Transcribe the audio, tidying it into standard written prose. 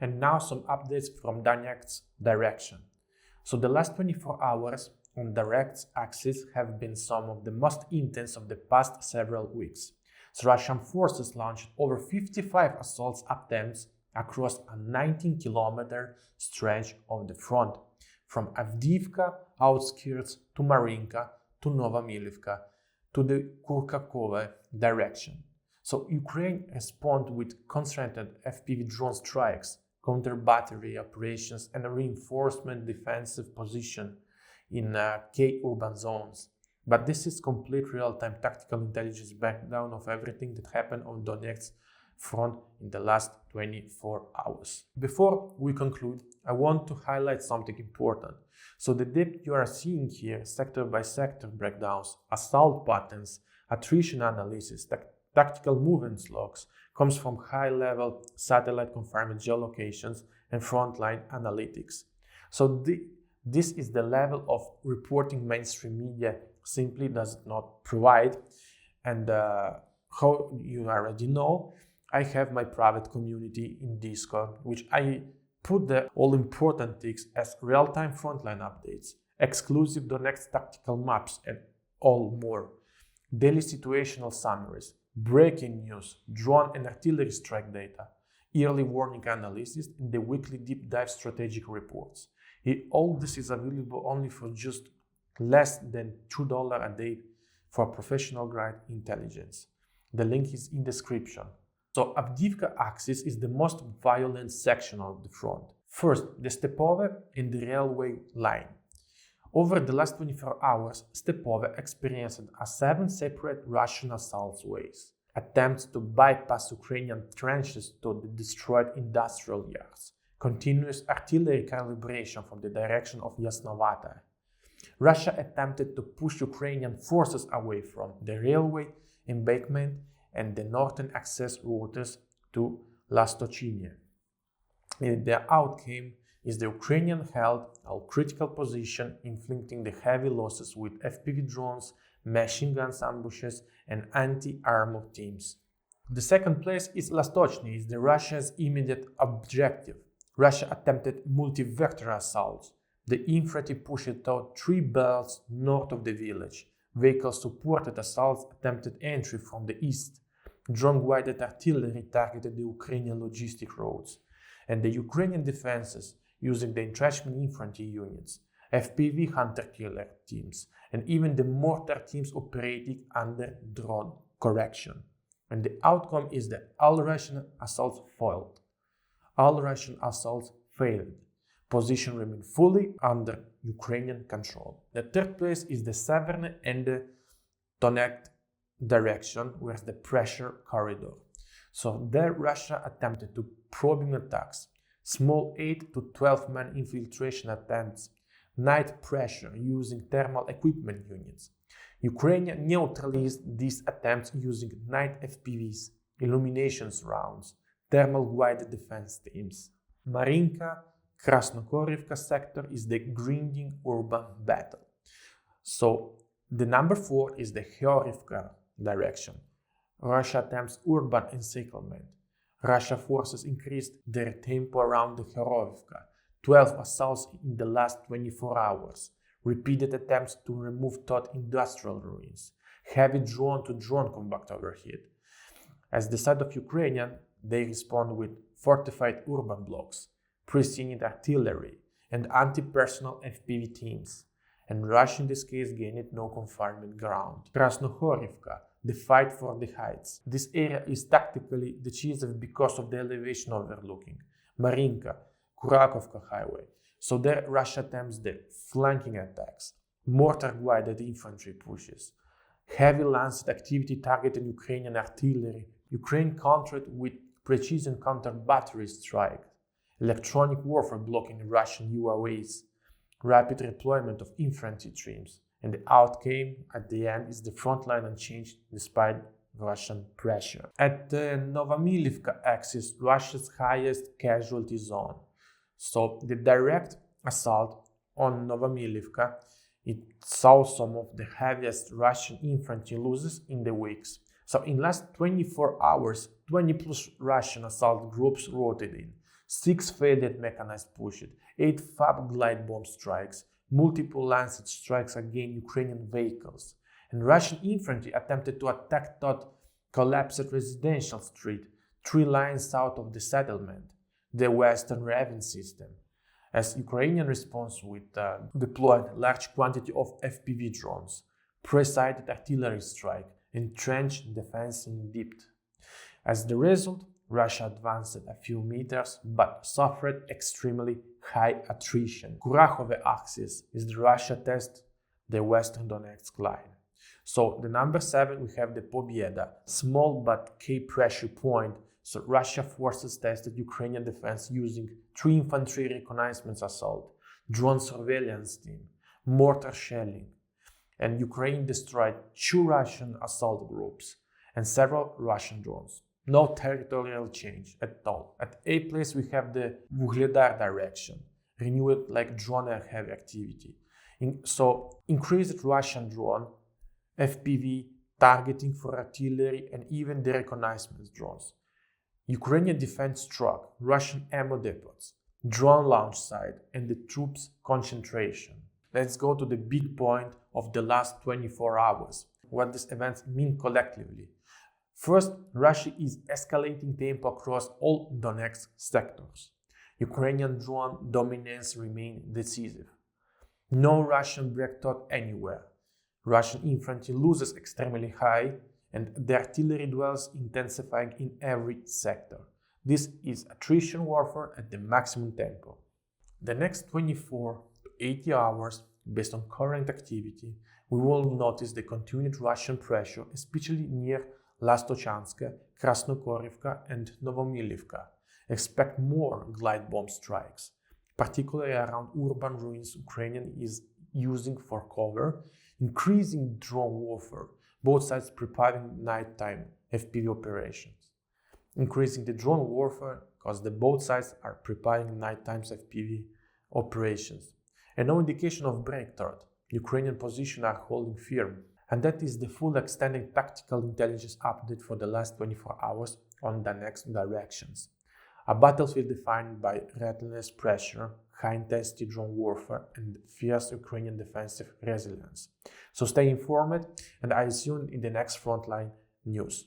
And now some updates from Donetsk direction. So the last 24 hours on direct axis have been some of the most intense of the past several weeks. So Russian forces launched over 55 assault attempts across a 19-kilometer stretch of the front, from Avdiivka outskirts to Marinka to Novomilivka to the Kurkakove direction. So Ukraine responded with concentrated FPV drone strikes, counter-battery operations, and a reinforcement defensive position in key urban zones. But this is complete real-time tactical intelligence breakdown of everything that happened on Donetsk front in the last 24 hours. Before we conclude, I want to highlight something important. So the depth you are seeing here, sector by sector breakdowns, assault patterns, attrition analysis, tactical movements logs, comes from high-level satellite confirmed geolocations and frontline analytics. So this is the level of reporting mainstream media simply does not provide. And how you already know, I have my private community in Discord, which I put the all-important things as real-time frontline updates, exclusive Donetsk tactical maps, and all more. Daily situational summaries, breaking news, drone and artillery strike data, yearly warning analysis, and the weekly deep dive strategic reports. All this is available only for just less than $2 a day for professional grade intelligence. The link is in description. So Avdiivka axis is the most violent section of the front. First, the Stepove and the railway line. Over the last 24 hours, Stepove experienced 7 separate Russian assault waves, attempts to bypass Ukrainian trenches to the destroyed industrial yards, continuous artillery calibration from the direction of Yasnovata. Russia attempted to push Ukrainian forces away from the railway embankment and the northern access routes to Lastochine. The outcome is the Ukrainian held a critical position, inflicting the heavy losses with FPV drones, machine guns ambushes, and anti-armor teams. The second place is Lastochny, is the Russia's immediate objective. Russia attempted multi-vector assaults. The infantry pushed out 3 belts north of the village. Vehicle-supported assaults attempted entry from the east. Drone-guided artillery targeted the Ukrainian logistic roads. And the Ukrainian defenses, using the entrenchment infantry units, FPV hunter-killer teams, and even the mortar teams operating under drone correction. And the outcome is that all Russian assaults failed. All Russian assaults failed. Position remained fully under Ukrainian control. The third place is the Severn and the Donetsk direction, where's the pressure corridor. So there Russia attempted to probing attacks, small 8 to 12 man infiltration attempts, night pressure using thermal equipment units. Ukraine neutralized these attempts using night FPVs, illuminations rounds, thermal guided defense teams. Marinka, Krasnokorivka sector is the grinding urban battle. So the number 4 is the Kharivka direction. Russia attempts urban encirclement. Russia forces increased their tempo around the Kharivka. 12 assaults in the last 24 hours. Repeated attempts to remove taught industrial ruins. Heavy drone-to-drone combat overhead. As the side of Ukrainian, they respond with fortified urban blocks, precision artillery, and anti-personnel FPV teams. And Russia in this case gained no confinement ground. Krasnokorivka, the fight for the heights. This area is tactically decisive because of the elevation overlooking Marinka, Kurakovka highway. So there Russia attempts the flanking attacks, mortar-guided infantry pushes, heavy lanced activity targeting Ukrainian artillery. Ukraine countered with precision counter-battery strike, electronic warfare blocking Russian UAVs, rapid deployment of infantry teams, and the outcome at the end is the front line unchanged despite Russian pressure. At the Novomilivka axis, Russia's highest casualty zone. So the direct assault on Novomilivka, it saw some of the heaviest Russian infantry losses in the weeks. So in last 24 hours, 20 plus Russian assault groups rotated in. 6 failed mechanized pushes, 8 FAB glide bomb strikes, multiple Lancet strikes against Ukrainian vehicles, and Russian infantry attempted to attack Todd collapsed residential street 3 lines south of the settlement, the Western Raven system, as Ukrainian response with deployed large quantity of FPV drones, pre-sighted artillery strike, and trench defense in depth. As the result, Russia advanced a few meters but suffered extremely high attrition. Kurakhove axis is the Russia test the Western Donetsk line. So the number 7 we have the Pobieda, small but key pressure point. So Russia forces tested Ukrainian defense using 3 infantry reconnaissance assault, drone surveillance team, mortar shelling, and Ukraine destroyed 2 Russian assault groups and several Russian drones. No territorial change at all. At A place we have the Vuhledar direction, renewed like drone air heavy activity. So increased Russian drone, FPV, targeting for artillery and even the reconnaissance drones. Ukrainian defense struck Russian ammo depots, drone launch site and the troops concentration. Let's go to the big point of the last 24 hours, what these events mean collectively. First, Russia is escalating tempo across all Donetsk sectors. Ukrainian drone dominance remains decisive. No Russian breakthrough anywhere. Russian infantry loses extremely high, and the artillery dwells intensifying in every sector. This is attrition warfare at the maximum tempo. The next 24 to 80 hours, based on current activity, we will notice the continued Russian pressure, especially near Lastochanska, Krasnokorivka and Novomilivka. Expect more glide bomb strikes, particularly around urban ruins Ukraine is using for cover, increasing drone warfare, both sides preparing nighttime FPV operations. Increasing the drone warfare because both sides are preparing nighttime FPV operations. And no indication of breakthrough. Ukrainian positions are holding firm. And that is the full extended tactical intelligence update for the last 24 hours on the next directions. A battlefield defined by relentless pressure, high-intensity drone warfare, and fierce Ukrainian defensive resilience. So stay informed, and I see you in the next Frontline news.